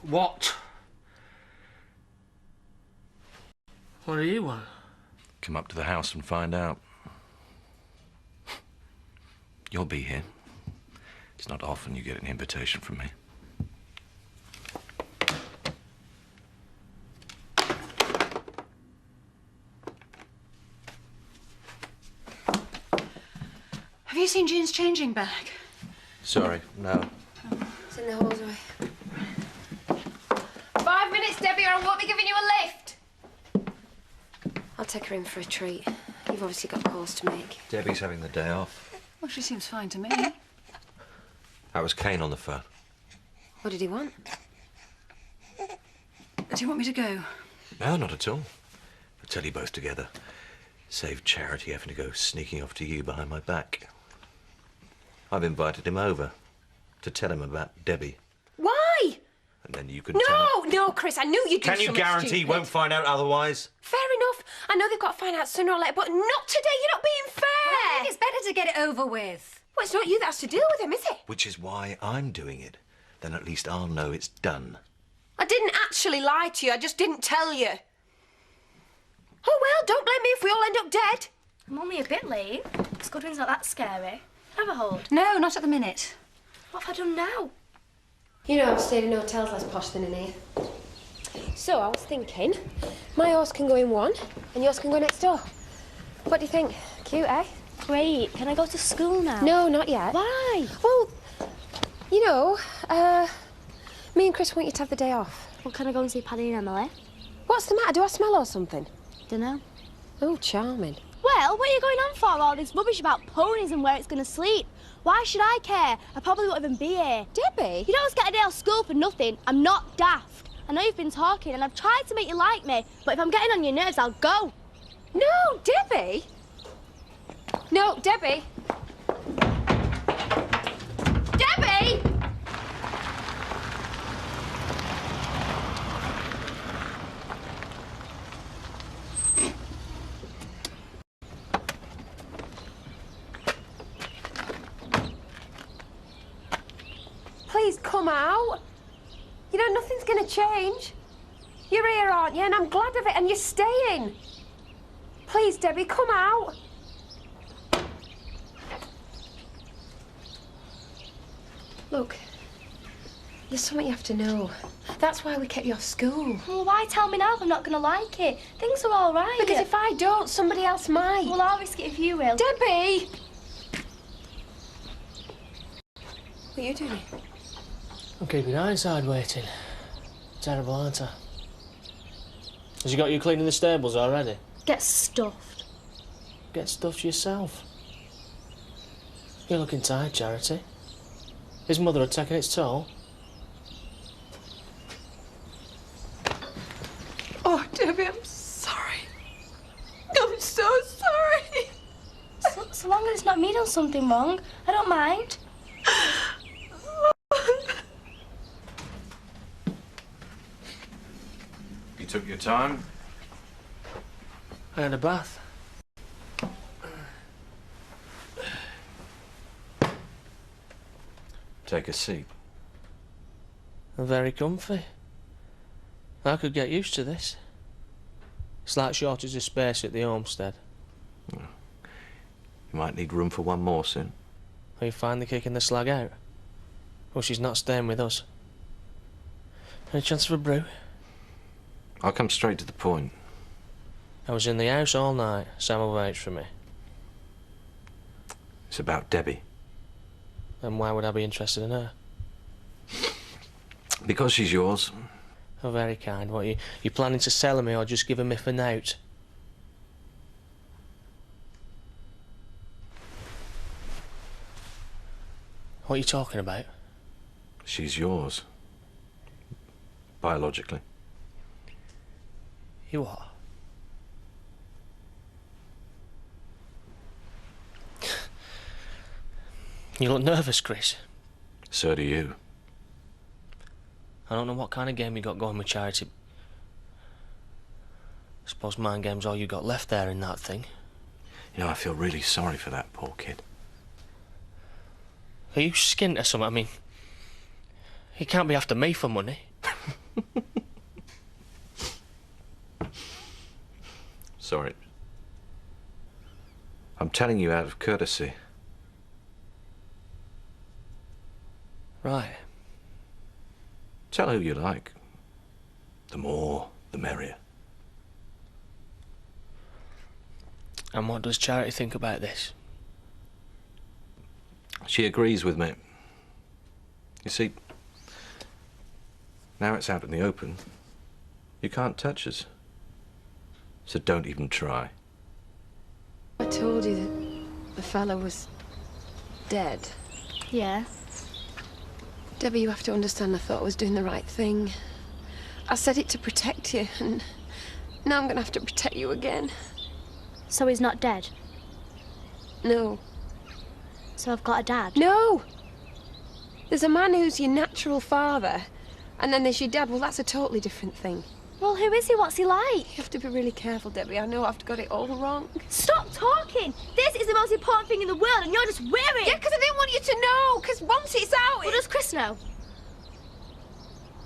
What? What do you want? Come up to the house and find out. You'll be here. It's not often you get an invitation from me. Have you seen Jean's changing bag? Sorry, no. It's in the hallway. 5 minutes, Debbie, or I won't be giving you a lift. I'll take her in for a treat. You've obviously got calls to make. Debbie's having the day off. Well, she seems fine to me. That was Kane on the phone. What did he want? Do you want me to go? No, not at all. I'll tell you both together. Save Charity having to go sneaking off to you behind my back. I've invited him over to tell him about Debbie. Why? And then you can tell him... No, Chris, I knew you'd do Can you something guarantee stupid. he won't find out otherwise? Fair enough. I know they've got to find out sooner or later, but not today. You're not being fair. I think it's better to get it over with. Well, it's not you that has to deal with him, is it? Which is why I'm doing it. Then at least I'll know it's done. I didn't actually lie to you. I just didn't tell you. Oh, well, don't blame me if we all end up dead. I'm only a bit late. Scudding's not that scary. Have a hold. No, not at the minute. What have I done now? You know, I've stayed in hotels less posh than in here. So I was thinking, my horse can go in one, and yours can go next door. What do you think? Cute, eh? Great. Can I go to school now? No, not yet. Why? Well, you know, me and Chris want you to have the day off. Well, can I go and see Paddy and Emily? What's the matter? Do I smell or something? Dunno. Oh, charming. Well, what are you going on for? All this rubbish about ponies and where it's going to sleep. Why should I care? I probably won't even be here. Debbie? You don't always get a day off school for nothing. I'm not daft. I know you've been talking and I've tried to make you like me, but if I'm getting on your nerves, I'll go. No, Debbie. No, Debbie. Debbie! Please come out. You know, nothing's going to change. You're here, aren't you? And I'm glad of it, and you're staying. Please, Debbie, come out. Look, there's something you have to know. That's why we kept you off school. Well, why tell me now if I'm not going to like it? Things are all right. Because if I don't, somebody else might. Well, I'll risk it if you will. Debbie! What are you doing? I'm keeping Ironside waiting. Terrible, aren't I? Has you got you cleaning the stables already? Get stuffed. Get stuffed yourself. You're looking tired, Charity. His mother had taken its toll. Oh, Debbie, I'm sorry. I'm so sorry. So long as it's not me done something wrong, I don't mind. You took your time? I had a bath. Take a seat. I'm very comfy. I could get used to this. It's like shortage of space at the homestead. You might need room for one more soon. Are you finally kicking the slag out? Well, she's not staying with us. Any chance of a brew? I'll come straight to the point. I was in the house all night. Sam will vouch for me. It's about Debbie. Then why would I be interested in her? Because she's yours. Oh, very kind. What, you planning to sell me or just give her me for nout? What are you talking about? She's yours. Biologically. You are? You look nervous, Chris. So do you. I don't know what kind of game you got going with Charity. I suppose mind game's all you got left there in that thing. You know, I feel really sorry for that poor kid. Are you skint or something? I mean, he can't be after me for money. Sorry. I'm telling you out of courtesy. Right. Tell who you like. The more, the merrier. And what does Charity think about this? She agrees with me. You see, now it's out in the open. You can't touch us. So don't even try. I told you that the fella was dead. Yeah. Debbie, you have to understand I thought I was doing the right thing. I said it to protect you, and now I'm gonna have to protect you again. So he's not dead? No. So I've got a dad? No! There's a man who's your natural father, and then there's your dad. Well, that's a totally different thing. Well, who is he? What's he like? You have to be really careful, Debbie. I know I've got it all wrong. Stop talking! This is the most important thing in the world, and you're just wearing. Yeah, because I didn't want you to know, because once it's out... Well, does Chris know?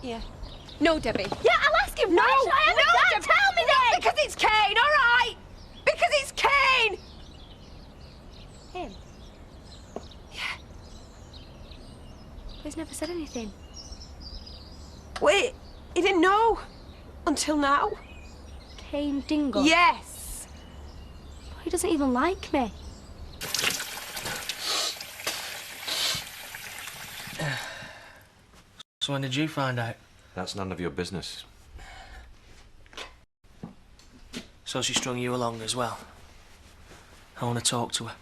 Yeah. No, Debbie. Yeah, I'll ask him. No! Why should I have a dad? Debbie. Tell me then! Because it's Kane, all right? Because it's Kane! Him? Yeah. He's never said anything. Wait, he didn't know. Until now. Kane Dingle? Yes. He doesn't even like me. So when did you find out? That's none of your business. So she strung you along as well? I want to talk to her.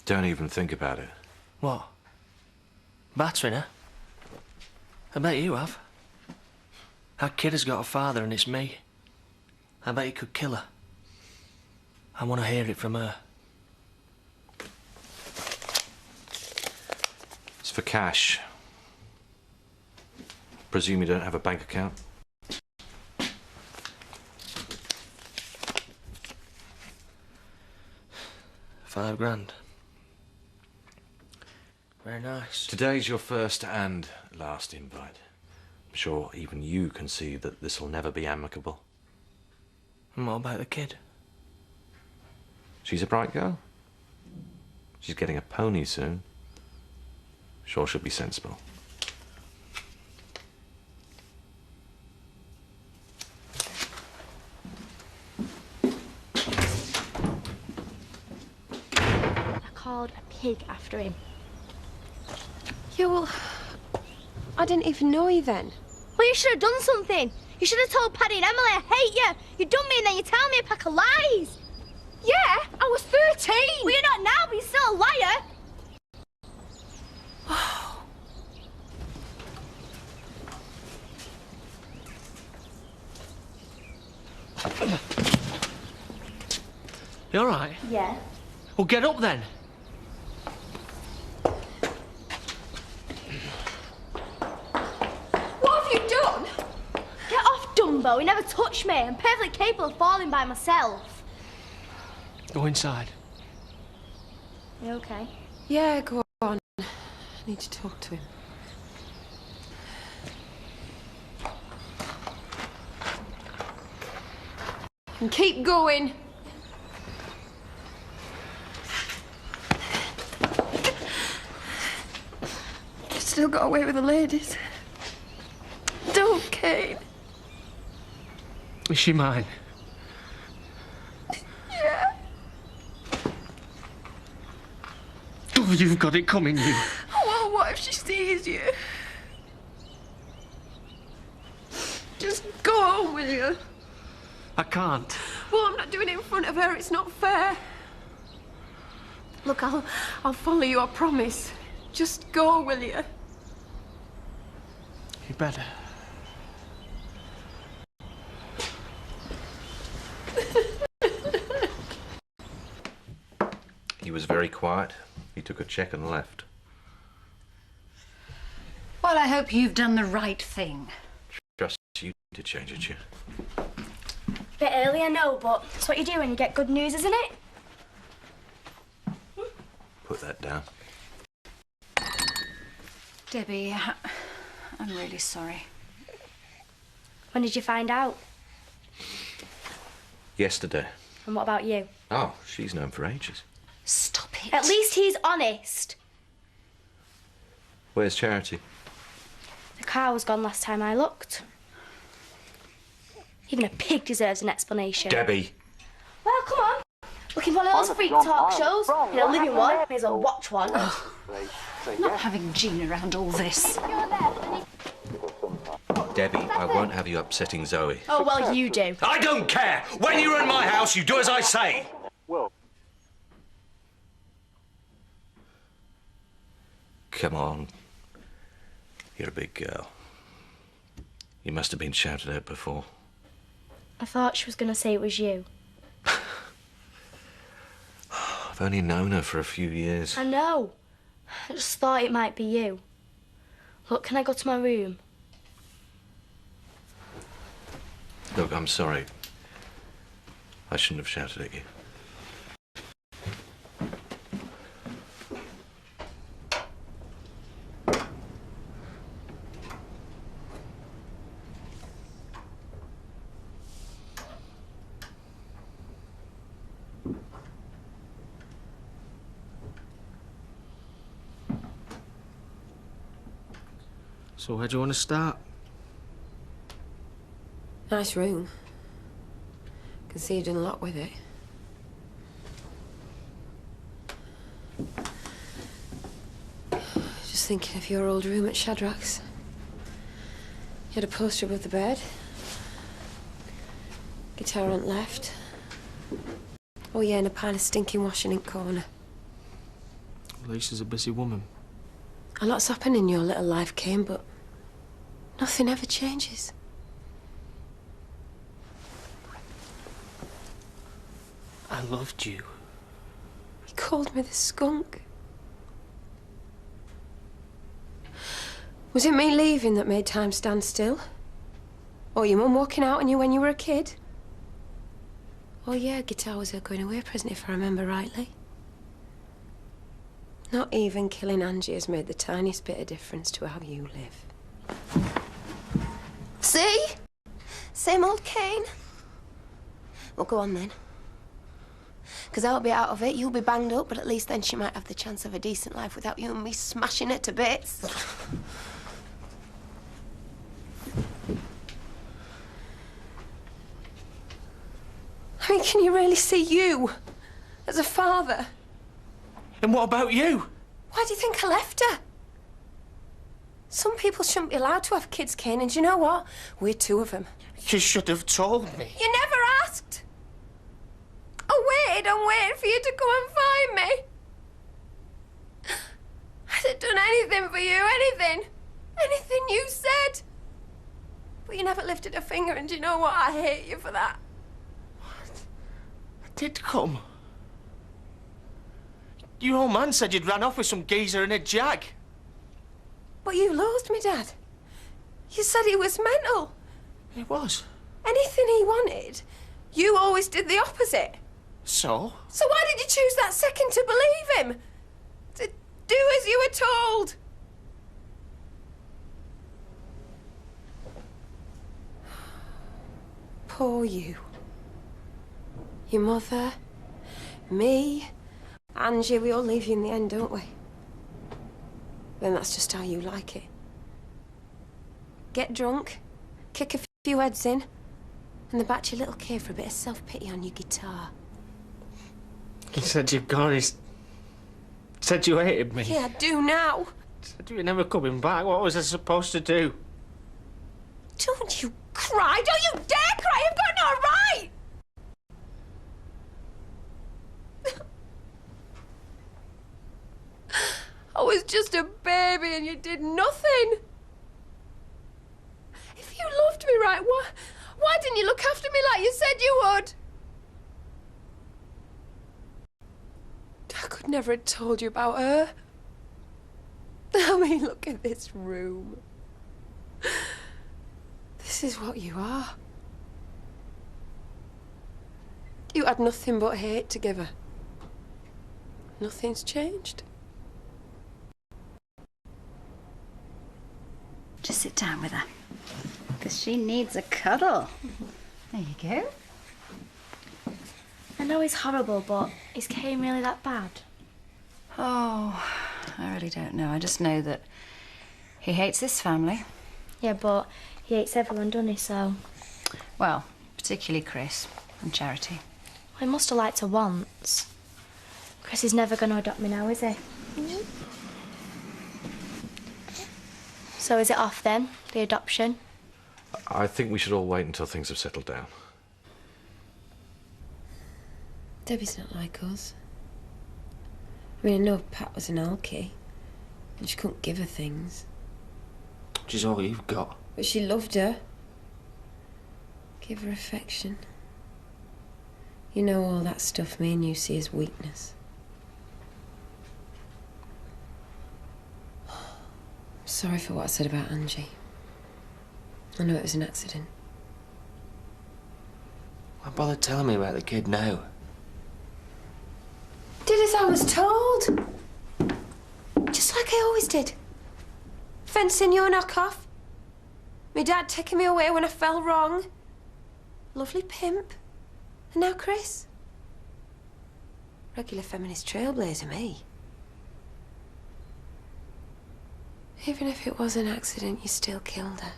Don't even think about it. What? Battering her? I bet you have. That kid has got a father and it's me. I bet he could kill her. I want to hear it from her. It's for cash. Presume you don't have a bank account? £5,000. Very nice. Today's your first and last invite. I'm sure even you can see that this will never be amicable. And what about the kid? She's a bright girl. She's getting a pony soon. Sure she'll be sensible. I called a pig after him. Yeah, well, I didn't even know you then. Well, you should have done something. You should have told Paddy and Emily I hate you. You done me and then you tell me a pack of lies. Yeah, I was 13. Well, you're not now, but you're still a liar. You all right? Yeah. Well, get up then. What have you done? Get off, Dumbo. You never touched me. I'm perfectly capable of falling by myself. Go inside. You okay? Yeah, go on. I need to talk to him. And keep going. Still got away with the ladies. Don't, Kane. Is she mine? Yeah. Oh, you've got it coming, you. Well, what if she sees you? Just go home, will you? I can't. Well, I'm not doing it in front of her. It's not fair. Look, I'll follow you, I promise. Just go, will you? You better. He was very quiet. He took a check and left. Well, I hope you've done the right thing. Trust you to change a tune. Bit early, I know, but it's what you do when you get good news, isn't it? Put that down. Debbie, I'm really sorry. When did you find out? Yesterday. And what about you? Oh, she's known for ages. Stop it. At least he's honest. Where's Charity? The car was gone last time I looked. Even a pig deserves an explanation. Debbie! Well, come on. Looking for one of those freak talk shows? In a living one, may as well watch one. Not having Jean around all this. Debbie, I won't have you upsetting Zoe. Oh, well, you do. I don't care! When you're in my house, you do as I say! Come on. You're a big girl. You must have been shouted at before. I thought she was going to say it was you. I've only known her for a few years. I know. I just thought it might be you. Look, can I go to my room? Look, I'm sorry. I shouldn't have shouted at you. So where do you want to start? Nice room. Can see you've done a lot with it. Just thinking of your old room at Shadrack's. You had a poster above the bed. Guitar on left. Oh yeah, and a pile of stinking washing in corner. Lisa's a busy woman. A lot's happened in your little life, Kim, but nothing ever changes. I loved you. He called me the skunk. Was it me leaving that made time stand still? Or your mum walking out on you when you were a kid? Oh yeah, guitar was her going away present, if I remember rightly. Not even killing Angie has made the tiniest bit of difference to how you live. See? Same old Kane. Well, go on then. Because I'll be out of it, you'll be banged up, but at least then she might have the chance of a decent life without you and me smashing her to bits. I mean, can you really see you as a father? And what about you? Why do you think I left her? Some people shouldn't be allowed to have kids, Kane, and do you know what? We're two of them. You should have told me. You never asked. I waited and waited for you to come and find me. I'd have done anything for you, anything. Anything you said. But you never lifted a finger, and do you know what? I hate you for that. I did come. Your old man said you'd ran off with some geezer in a jag. But you loathed me, Dad. You said he was mental. It was. Anything he wanted, you always did the opposite. So? So why did you choose that second to believe him? To do as you were told? Poor you. Your mother, me, Angie, we all leave you in the end, don't we? Then that's just how you like it. Get drunk, kick a few heads in, and then back to your little cave for a bit of self-pity on your guitar. He said you've gone. He said you hated me. Yeah, I do now. Said you were never coming back. What was I supposed to do? Don't you cry. Don't you dare cry. You've got no right. I was just a baby and you did nothing. If you loved me right, why didn't you look after me like you said you would? I could never have told you about her. I mean, look at this room. This is what you are. You had nothing but hate to give her. Nothing's changed. Just sit down with her. 'cause she needs a cuddle. There you go. I know he's horrible, but is Kane really that bad? Oh, I really don't know. I just know that he hates this family. Yeah, but he hates everyone, doesn't he, so... Well, particularly Chris and Charity. Well, he must have liked her once. Chris is never going to adopt me now, is he? So is it off then, the adoption? I think we should all wait until things have settled down. Debbie's not like us. I mean, I know Pat was an alky, and she couldn't give her things. She's all you've got. But she loved her. Give her affection. You know, all that stuff me and you see as weakness. I'm sorry for what I said about Angie. I know it was an accident. Why bother telling me about the kid now? Did as I was told. Just like I always did. Fencing your knock off. My dad taking me away when I fell wrong. Lovely pimp. And now Chris. Regular feminist trailblazer, me. Even if it was an accident, you still killed her.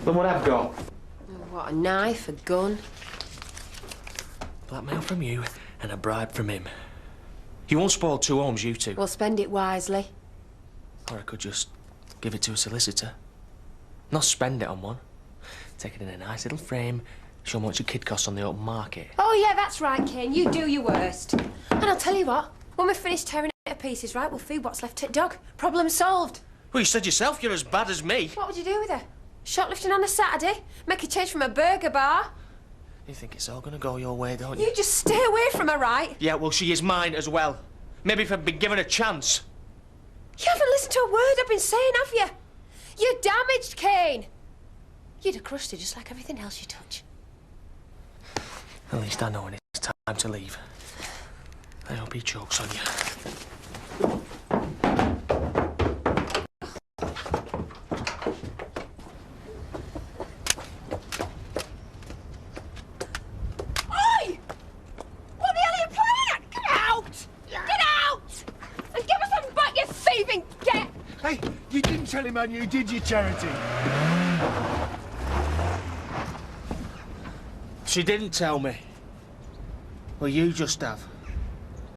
Look what I've got. Oh, what, a knife, a gun? Blackmail from you and a bribe from him. You won't spoil two homes, you two. Well, spend it wisely. Or I could just give it to a solicitor. Not spend it on one. Take it in a nice little frame, show them what your kid costs on the open market. Oh, yeah, that's right, Kane. You do your worst. And I'll tell you what, when we finish tearing it to pieces, right, we'll feed what's left to the dog. Problem solved. Well, you said yourself you're as bad as me. What would you do with her? Shoplifting on a Saturday? Make a change from a burger bar? You think it's all gonna go your way, don't you? You just stay away from her, right? Yeah, well, she is mine as well. Maybe if I'd been given a chance. You haven't listened to a word I've been saying, have you? You're damaged, Kane. You'd have crushed her just like everything else you touch. At least I know when it's time to leave. I hope he chokes on you. Oi! What the hell are you playing at? Get out! Get out! And give us some back, you thieving get! Hey, you didn't tell him I knew, did you, Charity? She didn't tell me. Well, you just have.